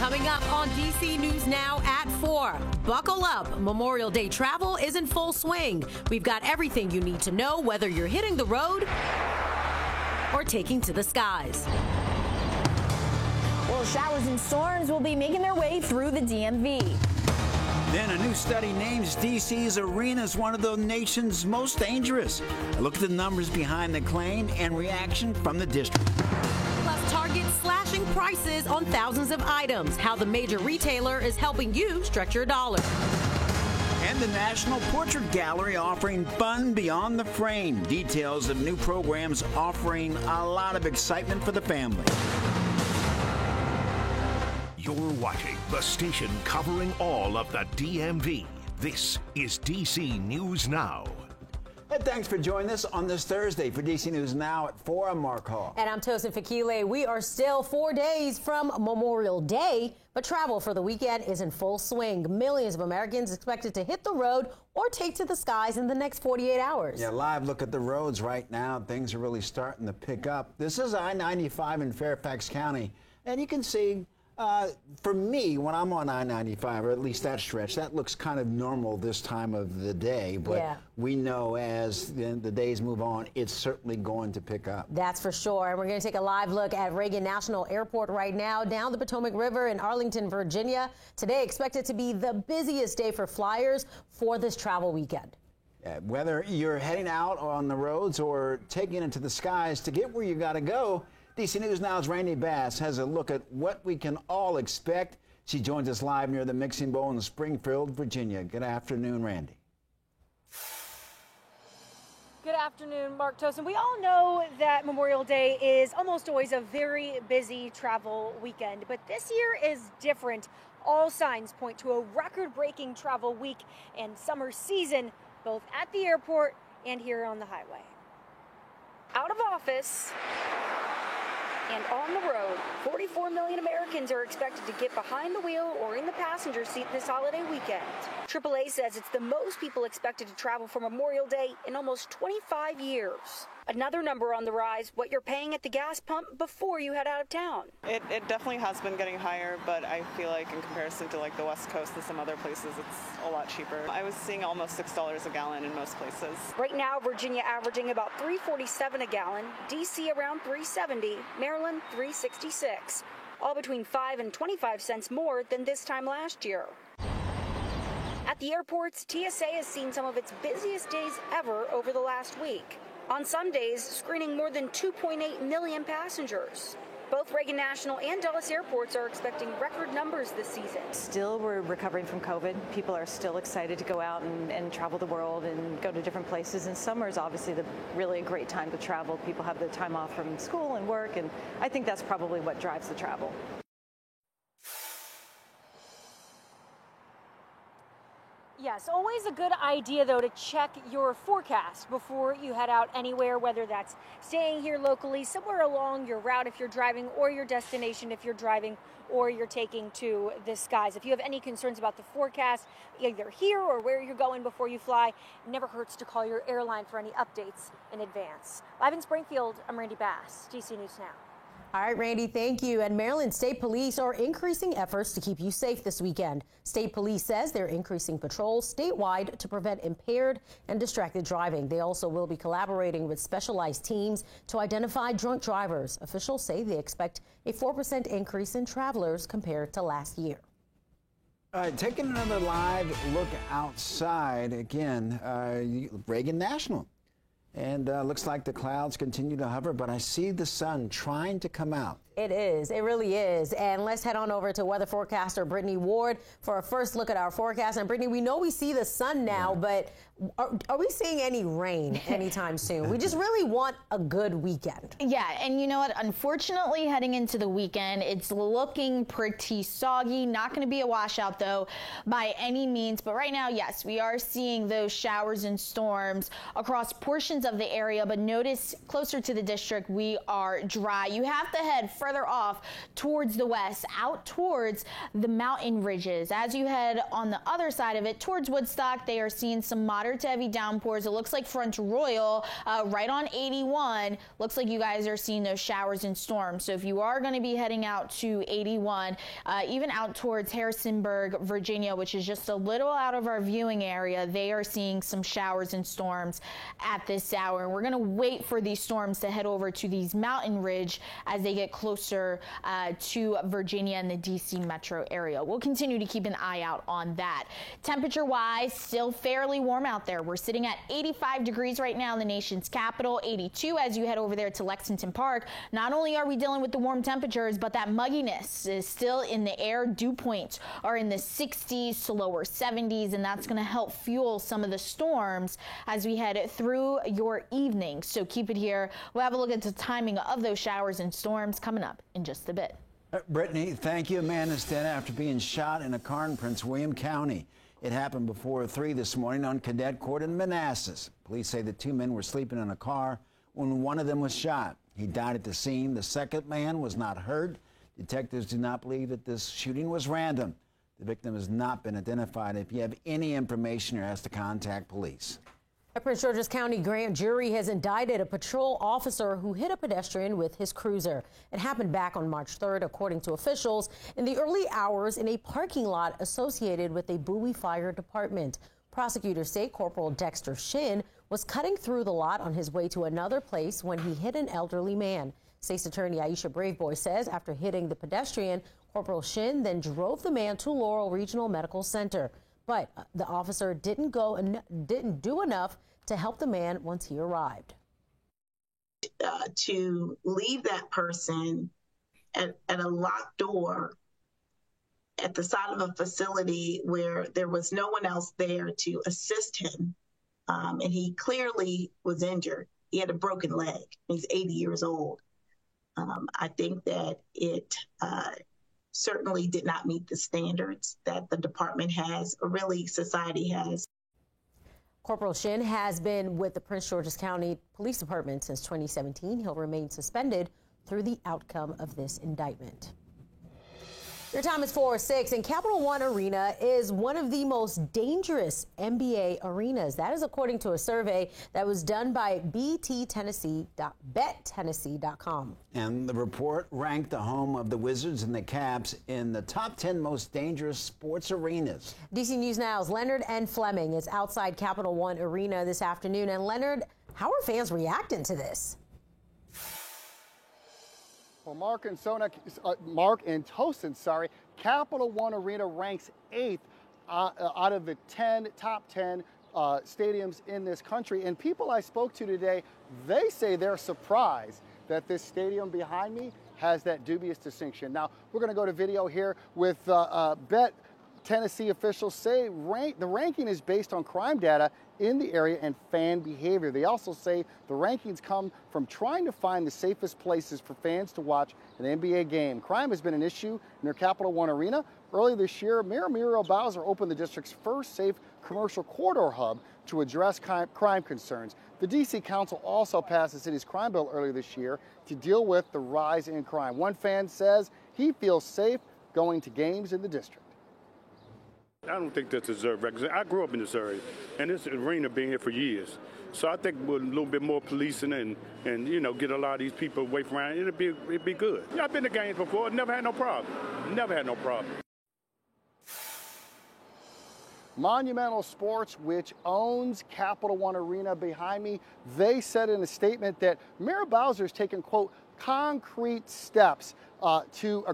Coming up on DC News Now at 4. Buckle up. Memorial Day travel is in full swing. We've got everything you need to know, whether you're hitting the road or taking to the skies. Well, showers and storms will be making their way through the DMV. Then a new study names DC's arena as one of the nation's most dangerous. A look at the numbers behind the claim and reaction from the district. Plus, Target slashing prices on thousands of items. How the major retailer is helping you stretch your dollar. And the National Portrait Gallery offering fun beyond the frame. Details of new programs offering a lot of excitement for the family. You're watching the station covering all of the DMV. This is DC News Now. And thanks for joining us on this Thursday for DC News Now at 4. I'm Mark Hall. And I'm Tosin Fakile. We are still 4 days from Memorial Day, but travel for the weekend is in full swing. Millions of Americans expected to hit the road or take to the skies in the next 48 hours. Yeah, live look at the roads right now. Things are really starting to pick up. This is I-95 in Fairfax County, and you can see for me, when I'm on I-95, or at least that stretch, that looks kind of normal this time of the day. But we know as the days move on, it's certainly going to pick up. That's for sure. And we're going to take a live look at Reagan National Airport right now, down the Potomac River in Arlington, Virginia. Today expected to be the busiest day for flyers for this travel weekend. Whether you're heading out on the roads or taking it to the skies to get where you got to go, DC News Now's Randy Bass has a look at what we can all expect. She joins us live near the Mixing Bowl in Springfield, Virginia. Good afternoon, Randy. Good afternoon, Mark Tosin. We all know that Memorial Day is almost always a very busy travel weekend, but this year is different. All signs point to a record-breaking travel week and summer season, both at the airport and here on the highway. Out of office and on the road, 44 million Americans are expected to get behind the wheel or in the passenger seat this holiday weekend. AAA says it's the most people expected to travel for Memorial Day in almost 25 years. Another number on the rise, what you're paying at the gas pump before you head out of town. It definitely has been getting higher, but I feel like in comparison to like the West Coast and some other places, it's a lot cheaper. I was seeing almost $6 a gallon in most places. Right now, Virginia averaging about $3.47 a gallon, DC around $3.70, Maryland $3.66, all between 5 and 25 cents more than this time last year. At the airports, TSA has seen some of its busiest days ever over the last week. On some days, screening more than 2.8 million passengers. Both Reagan National and Dulles airports are expecting record numbers this season. Still, we're recovering from COVID. People are still excited to go out and travel the world and go to different places. And summer is obviously really a great time to travel. People have the time off from school and work, and I think that's probably what drives the travel. Yes, always a good idea, though, to check your forecast before you head out anywhere, whether that's staying here locally, somewhere along your route if you're driving, or your destination if you're driving, or you're taking to the skies. If you have any concerns about the forecast, either here or where you're going before you fly, it never hurts to call your airline for any updates in advance. Live in Springfield, I'm Randy Bass, DC News Now. All right, Randy, thank you. And Maryland State Police are increasing efforts to keep you safe this weekend. State Police says they're increasing patrols statewide to prevent impaired and distracted driving. They also will be collaborating with specialized teams to identify drunk drivers. Officials say they expect a 4% increase in travelers compared to last year. All right, taking another live look outside again, Reagan National. And looks like the clouds continue to hover, but I see the sun trying to come out. It is. It really is. And let's head on over to weather forecaster Brittany Ward for a first look at our forecast. And Brittany, we know we see the sun now, but are we seeing any rain anytime soon? We just really want a good weekend. Yeah, and you know what? Unfortunately, heading into the weekend, it's looking pretty soggy. Not going to be a washout, though, by any means. But right now, yes, we are seeing those showers and storms across portions of the area. But notice closer to the district, we are dry. You have to head fresh further off towards the west, out towards the mountain ridges. As you head on the other side of it towards Woodstock, they are seeing some moderate to heavy downpours. It looks like Front Royal right on 81. Looks like you guys are seeing those showers and storms. So if you are going to be heading out to 81, even out towards Harrisonburg, Virginia, which is just a little out of our viewing area, they are seeing some showers and storms at this hour. And we're going to wait for these storms to head over to these mountain ridge as they get closer to Virginia and the DC metro area. We'll continue to keep an eye out on that. Temperature wise, still fairly warm out there. We're sitting at 85 degrees right now in the nation's capital, 82 as you head over there to Lexington Park. Not only are we dealing with the warm temperatures, but that mugginess is still in the air. Dew points are in the 60s to lower 70s, and that's going to help fuel some of the storms as we head through your evening. So keep it here. We'll have a look at the timing of those showers and storms coming up in just a bit. Brittany, thank you. A man is dead after being shot in a car in Prince William County. It happened before 3 this morning on Cadet Court in Manassas. Police say the 2 men were sleeping in a car when one of them was shot. He died at the scene. The second man was not hurt. Detectives do not believe that this shooting was random. The victim has not been identified. If you have any information, you're asked to contact police. A Prince George's County grand jury has indicted a patrol officer who hit a pedestrian with his cruiser. It happened back on March 3rd, according to officials, in the early hours in a parking lot associated with a Bowie Fire Department. Prosecutors say Corporal Dexter Shin was cutting through the lot on his way to another place when he hit an elderly man. State's Attorney Aisha Braveboy says after hitting the pedestrian, Corporal Shin then drove the man to Laurel Regional Medical Center. But the officer didn't do enough to help the man once he arrived. To leave that person at a locked door at the side of a facility where there was no one else there to assist him, and he clearly was injured. He had a broken leg. He's 80 years old. I think that it certainly did not meet the standards that the department has, or really society has. Corporal Shin has been with the Prince George's County Police Department since 2017. He'll remain suspended through the outcome of this indictment. Your time is 4:06, and Capital One Arena is one of the most dangerous NBA arenas. That is according to a survey that was done by BetTennessee.com. And the report ranked the home of the Wizards and the Cavs in the top 10 most dangerous sports arenas. DC News Now's Leonard N. Fleming is outside Capital One Arena this afternoon. And Leonard, how are fans reacting to this? Well, Mark and Tosin, Capital One Arena ranks 8th out of the top 10 stadiums in this country. And people I spoke to today, they say they're surprised that this stadium behind me has that dubious distinction. Now, we're going to go to video here with Bet Tennessee officials say the ranking is based on crime data in the area and fan behavior. They also say the rankings come from trying to find the safest places for fans to watch an NBA game. Crime has been an issue near Capital One Arena. Earlier this year, Mayor Muriel Bowser opened the district's first safe commercial corridor hub to address crime concerns. The D.C. Council also passed the city's crime bill earlier this year to deal with the rise in crime. One fan says he feels safe going to games in the district. I don't think that's deserved. I grew up in this area, and this arena been here for years. So I think with a little bit more policing and you know, get a lot of these people away from around, it'd be good. Yeah, I've been to games before, never had no problem. Never had no problem. Monumental Sports, which owns Capital One Arena behind me, they said in a statement that Mayor Bowser has taken, quote, concrete steps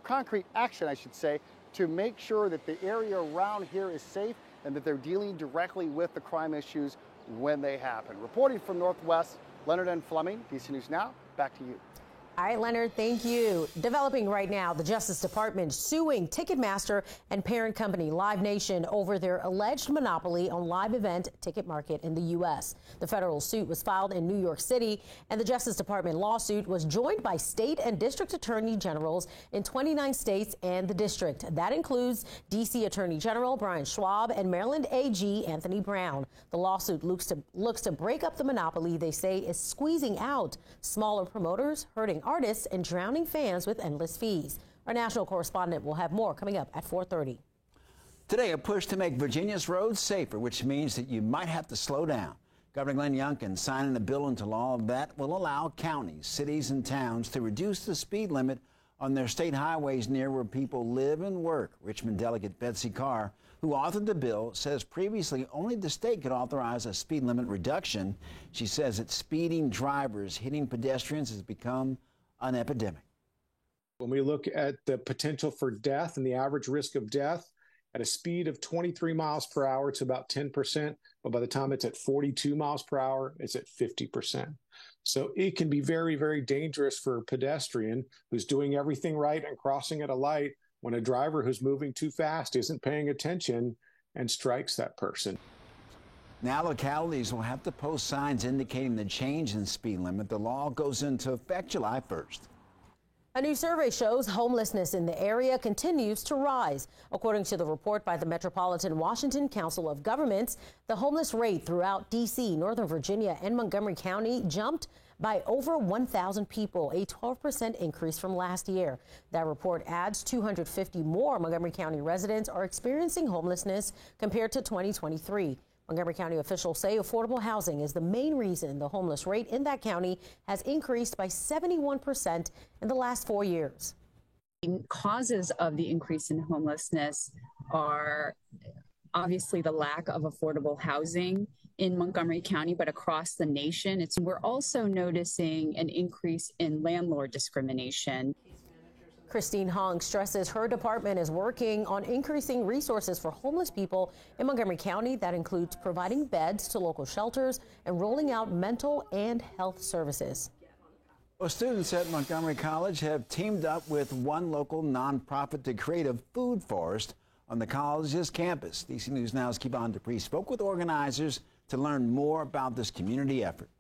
concrete action, I should say, to make sure that the area around here is safe and that they're dealing directly with the crime issues when they happen. Reporting from Northwest, Leonard N. Fleming, DC News Now, back to you. All right, Leonard, thank you. Developing right now, the Justice Department suing Ticketmaster and parent company Live Nation over their alleged monopoly on live event ticket market in the U.S. The federal suit was filed in New York City, and the Justice Department lawsuit was joined by state and district attorney generals in 29 states and the district. That includes D.C. Attorney General Brian Schwab and Maryland AG Anthony Brown. The lawsuit looks to break up the monopoly they say is squeezing out smaller promoters, hurting artists and drowning fans with endless fees. Our national correspondent will have more coming up at 4:30. Today, a push to make Virginia's roads safer, which means that you might have to slow down. Governor Glenn Youngkin signing a bill into law that will allow counties, cities, and towns to reduce the speed limit on their state highways near where people live and work. Richmond Delegate Betsy Carr, who authored the bill, says previously only the state could authorize a speed limit reduction. She says that speeding drivers hitting pedestrians has become an epidemic. When we look at the potential for death and the average risk of death, at a speed of 23 miles per hour, it's about 10%, but by the time it's at 42 miles per hour, it's at 50%. So it can be very, very dangerous for a pedestrian who's doing everything right and crossing at a light when a driver who's moving too fast isn't paying attention and strikes that person. Now localities will have to post signs indicating the change in speed limit. The law goes into effect July 1st. A new survey shows homelessness in the area continues to rise. According to the report by the Metropolitan Washington Council of Governments, the homeless rate throughout D.C., Northern Virginia, and Montgomery County jumped by over 1,000 people, a 12% increase from last year. That report adds 250 more Montgomery County residents are experiencing homelessness compared to 2023. Montgomery County officials say affordable housing is the main reason the homeless rate in that county has increased by 71% in the last 4 years. Causes of the increase in homelessness are obviously the lack of affordable housing in Montgomery County, but across the nation. We're also noticing an increase in landlord discrimination. Christine Hong stresses her department is working on increasing resources for homeless people in Montgomery County. That includes providing beds to local shelters and rolling out mental and health services. Well, students at Montgomery College have teamed up with one local nonprofit to create a food forest on the college's campus. DC News Now's Kevon Dupree spoke with organizers to learn more about this community effort.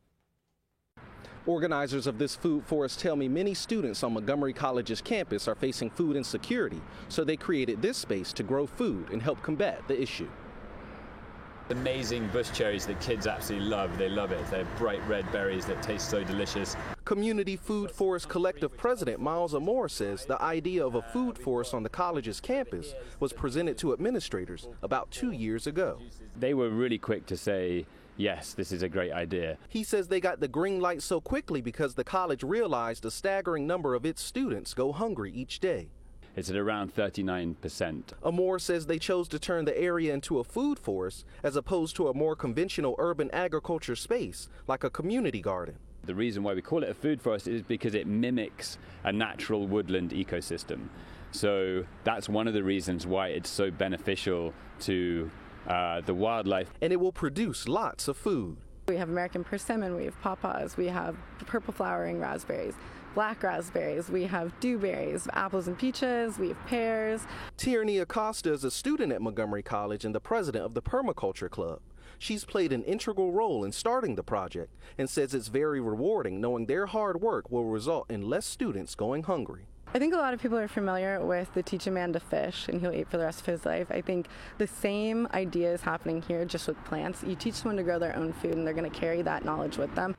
Organizers of this food forest tell me many students on Montgomery College's campus are facing food insecurity, so they created this space to grow food and help combat the issue. Amazing bush cherries that kids absolutely love. They love it. They're bright red berries that taste so delicious. Community Food Forest Collective President Miles Amore says the idea of a food forest on the college's campus was presented to administrators about 2 years ago. They were really quick to say, yes, this is a great idea. He says they got the green light so quickly because the college realized a staggering number of its students go hungry each day. It's at around 39%. Amore says they chose to turn the area into a food forest as opposed to a more conventional urban agriculture space like a community garden. The reason why we call it a food forest is because it mimics a natural woodland ecosystem. So that's one of the reasons why it's so beneficial to the wildlife. And it will produce lots of food. We have American persimmon, we have pawpaws, we have purple flowering raspberries, black raspberries, we have dewberries, apples and peaches, we have pears. Tierney Acosta is a student at Montgomery College and the president of the Permaculture Club. She's played an integral role in starting the project and says it's very rewarding knowing their hard work will result in less students going hungry. I think a lot of people are familiar with the teach a man to fish and he'll eat for the rest of his life. I think the same idea is happening here just with plants. You teach someone to grow their own food and they're going to carry that knowledge with them.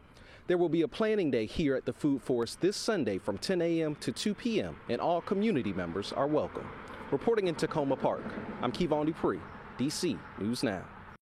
There will be a planting day here at the Food Forest this Sunday from 10 a.m. to 2 p.m. and all community members are welcome. Reporting in Tacoma Park, I'm Kevon Dupree, DC News Now.